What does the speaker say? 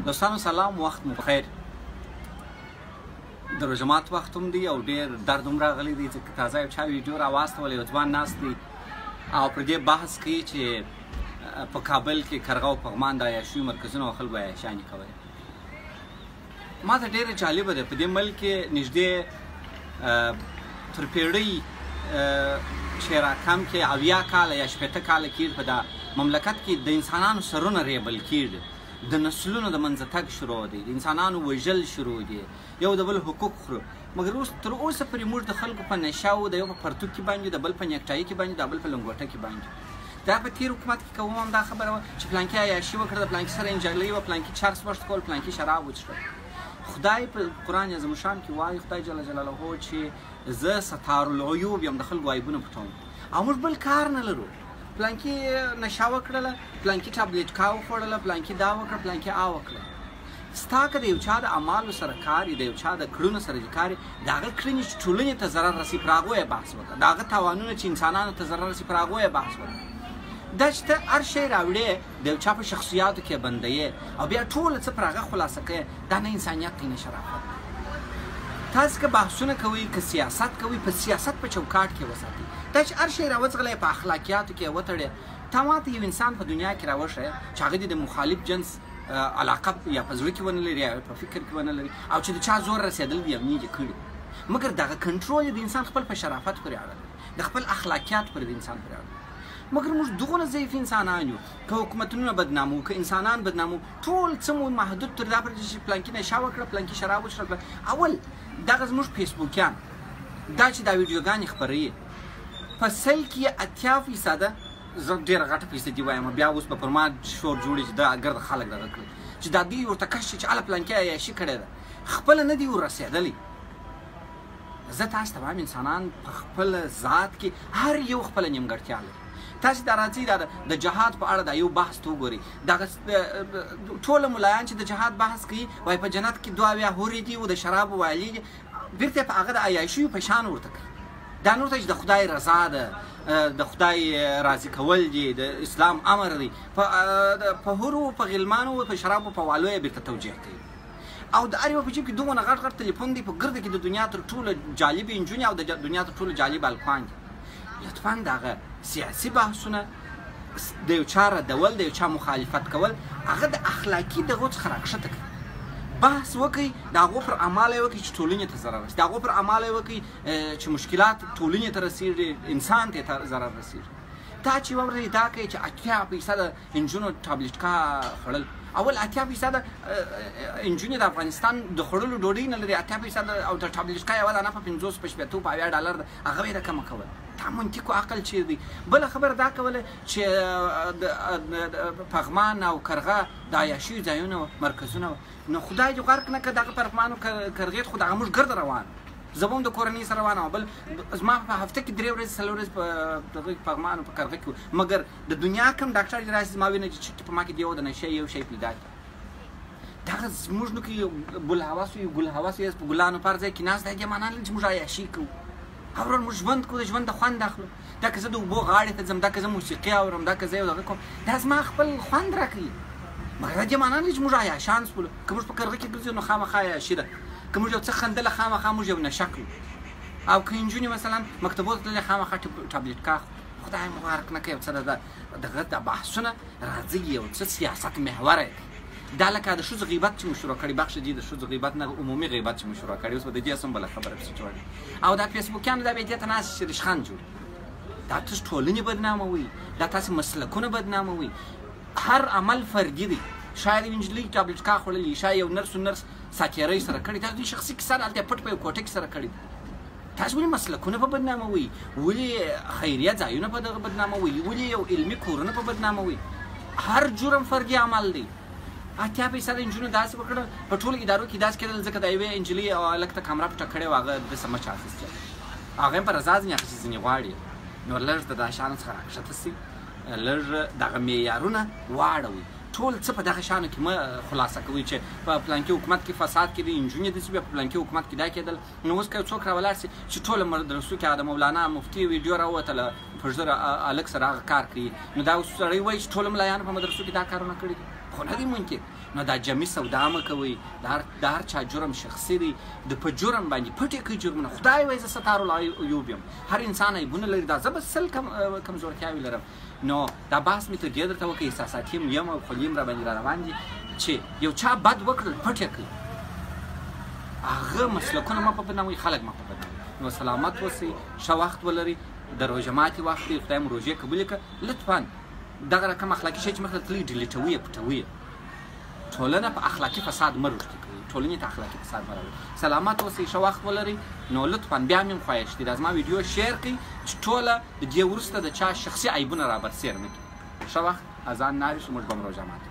دوستانو سلام، وخت مو بخیر. د روژه مات وخت هم دی او ډېر درد هم راغلی دی ځکه تازه یو چا ویډیو راواستوله، یو ځوان ناست دی او پر دې بحث کوي چې په کابل کې کرغه او پغمان د عیاشیو مرکزونه او خلکو عیاشانې کولې. ما ته ډېره جالبه ده، په دې ملک کې نږدې تر پیړۍ چې راکم کې 80 کاله یا 80 کاله کېږي په دا مملکت کې د انسانانو سرونه ریبل کېږي، د نسلونو د منځه تګ شروع دی، د انسانانو وژل شروع دی، یو د بل حقوق خورو. مګر اوس تر اوسه پورې موږ د خلکو په نشاو، د یو په پرتوک کې باندې، د بل په نیکټایي کې باندې، د بل په لنګوټه کې باندې. دا په تېر حکومت کې کوم هم دا خبره وه چې پلانکي عیاشي وکړه، د پلانکي سره انجلۍ وه، پلانکي چرس وشت کول، پلانکي شراب وڅښل. خدای په قرآن عظیم الشان کې وایي، خدای جل جلاله چې زه ستار العیوب یم، د خلکو عیبونه پټوم. او موږ بل کار نه لرو. پلانکي نشه وکړله، پلانکي ټابلیټکا وخوړله، پلانکي دا وکړه، پلانکي وکړه. ستا که د یو چا د اعمالو سره کار وي، د یو چا د کړنو سره کار وي، د هغه کړنې چې ټولنې ته ضرر رسي پر هغو یې بحث وکړه، د هغه تاوانونه چې انسانانو ته ضرر رسي پر هغو یې بحث وکړه. دا چې ته هر شی راوړې د یو چا په شخصیاتو کې بندوې او بیا ټول څه پر هغه خلاصه کوې، دا نه انسانیت دی، نه شرافت. تاسو که بحثونه کوئ، که سیاست کوئ، په سیاست په چوکاټ کې وساتئ. دا چې هر شی راوڅغلی په اخلاقیاتو کې وتړې. تا ماته یو انسان په دنیا کې راوښیه چې هغه دې د مخالف جنس علاقه یا په زړه کې ونه لري یا په فکر کې ونه لري او چې د چا زور رسېدل دي امني یې کړي، مګر دغه کنټرول د انسان خپل په شرافت پورې اړه لري، د خپل اخلاقیات پورې د انسان پورې اړه لري. مګر موږ دغونه ضعیف انسانان یو، که حکومتونه بدنامو، که انسانان بدنامو، ټول څه مو محدود تر دا پورې چې پلانکي نشه وکړه، پلانکي شراب وڅښل. اول دغه زموږ فیسبوکیان دا چې دا ویډیوګانې خپروي، په 100 کې 80% زه ډېره غټه فیصدي وایم، بیا اوس به پر ما شور جوړي چې دا ګرد خلک دغه کړي چې دا دوی ورته کش چې هله پلانکي عیاشي کړې ده، خپله نه دي ورسېدلی. زه تاسو ته وایم انسانان په خپل ذات کې هر یو خپله نیمګړتیا لري. تاسو دا راځئ د جهاد په اړه دا یو بحث ته وګورئ. دغه ټوله ملایان چې د جهاد بحث کوي وایي په جنت کې 2 حورې دي او د شرابو ویالې دي، بېرته په هغه د عیاشیو په شان ورته کوي. دا نور ته چې د خدای رضا ده، د خدای راضي کول دي، د اسلام امر دی، په حورو، په غلمانو، په شرابو، په والو یې بېرته توجیه کوي. او د هر یو په جیب کې دومره غټ غټ تلیفون دی، په ګرده کې د دنیا تر ټولو جالبې نجونې او د دنیا تر ټولو جالب الکان دي. لطفا دغه سیاسي بحثونه د یو چا ردول، د یو چا مخالفت کول، هغه د اخلاقي دغو څخه راکښته کړي. بحث وکړئ، د هغو پر اعمال یې وکړئ چې ټولنې ته ضرر رسي، د هغو پر اعمال یې وکړئ چې مشکلات ټولنې ته رسېږي، انسان ته ضرر رسېږي. دا چې واورئ دا کوي چې 80% نجونو ټابلیټکا خوړل. اول 80% نجونې د افغانستان د خوړلو ډوډۍ نه لري، 80% او د ټابلیټکا یوه دانه په 50 په 80 په 80 ډالر ده، هغه یې رقمه کول. دا منطق او عقل چیرې دی؟ بله خبره دا کوله چې پغمان او کرغه د عیاشیو ځایونه وه، مرکزونه وه. نو خدای دې غرق نه کړه دغه پغمان او کرغې خو دغه موږ ګرده روان، زه به هم د کورنۍ سره روان وم، بل زما په هفته کې 3 ورځې 4 ورځې په دغه پغمان او په کرغه کې وو. مګر د دنیا کوم ډاکټر چې راشي زما وینه چې په ما کې د یو د نشې یو شی پیدا کړي. دغه زموږ نو کې یو ګل هوس یو ګل هوس یې په ګلانو پر ځای کې ناست دی، دې معنا نه چې موږ عیاشي کوو. اورل موږ ژوند کوو، د ژوند د خوند اخلو. دا که زه د اوبو غاړې ته ځم، دا که زه موسیقي اورم، دا که زه یو دغه کوم، دا زما خپل خوند راکوي. مګر دې معنا نه چې موږ عیاشان شولو. که موږ په کرغه کې ګرځو نو خامخا عیاشي ده، که موږ یو څه خندله خامخا موږ یو نشه کوو. او که نجونې مثلا مکتبو ته تللې خامخا ټابلیټکا خدای مو غرق نه کوي. یو څه دغه د بحثونه راځي، یو څه سیاست محوره دی. دا لکه د ښځو غیبت چې مو شروع کړي، بخش دي د ښځو غیبت نه عمومي غیبت چې مو شروع کړي، اوس به د دې هم بله خبره پسې جوړوي. او دا فیسبوکیانو دا بیا دې ته ناست چې رشخند جوړي، دا تاسو ټولنې بدناموي، دا تاسو مسلکونه بدناموي. هر عمل فردي دی. شاید یو نجلۍ ټابلیټکا خوړلي، شاید یو نرس ساتیرۍ سره کړي، دا دوی شخصي کیسه ده، هلته پټ په یو کوټه کې سره کړي. تاسو ولې مسلکونه په بدناموي؟ ولې خیریه ځایونه په دغه بدناموي؟ ولې یو علمي کورونه په بدناموي؟ هر جرم فردي عمل دی. 80% نجونو داسې وکړه، په ټولو ادارو کې داسې کېدل ځکه د یوې نجلۍ او هلک ته کامره پټه کړې وه، هغه داسې مچ اخیستې، هغه هم په رضا ځینې اخیستې، ځینې غواړي. نو لږ د دا شیانو څخه راکښته سي، لږ دغه معیارونه واړوئ. ټول څه په دغه شانو کې مه خلاصه کوئ چې په پلانکي حکومت کې فساد کېدی، نجونې داسې بیا په پلانکي حکومت کې دا کېدل. نو اوس که یو څوک راولاړ سي چې ټوله مدرسو کې د مولانا مفتي ویډیو راووتله، په ژر هلک سره هغه کار کوي، نو دا اوس سړی وایي چې ټول ملایانو په مدرسو کې دا کارونه کړي دي. خو نه دی ممکن. نو دا جمعي سودا مه کوئ، د هر چا جرم شخصي دی، د په جرم باندې پټې کوي جرمونه. خدای وایي زه ستار العیوب یم، هر انسان عیبونه لري، دا زه به 100 کمزورتیاوې لرم. نو دا بحث مې تر دې درته وکړ احساساتي یم او خولي را باندې را روان دي چې یو چا بد وکړل پټ یې کړي، هغه مسلکونه مه په بدناموئ، خلک مه په بدناموئ. نو سلامت اوسئ، ښه وخت ولرئ، د روژه ماتې وخت دی، خدای مو روژې قبولې کړه. لطفا دغه رقم اخلاقي شی چې مخته تللي ډیلیټوئ یې، پټوئ یې. ټولنه په اخلاقي فساد مه رشد کوي، ټولنې ته اخلاقي فساد مه راوړئ. سلامت اوسئ، ښه وخت ولرئ. نو لطفا بیا مې هم خواهش دی دا زما ویډیو شیر کړئ چې ټوله د دې وروسته د چا شخصي عیبونه را برسېر نه کړي. ښه وخت، اذان نارې شو، موږ به هم روژه ماتو.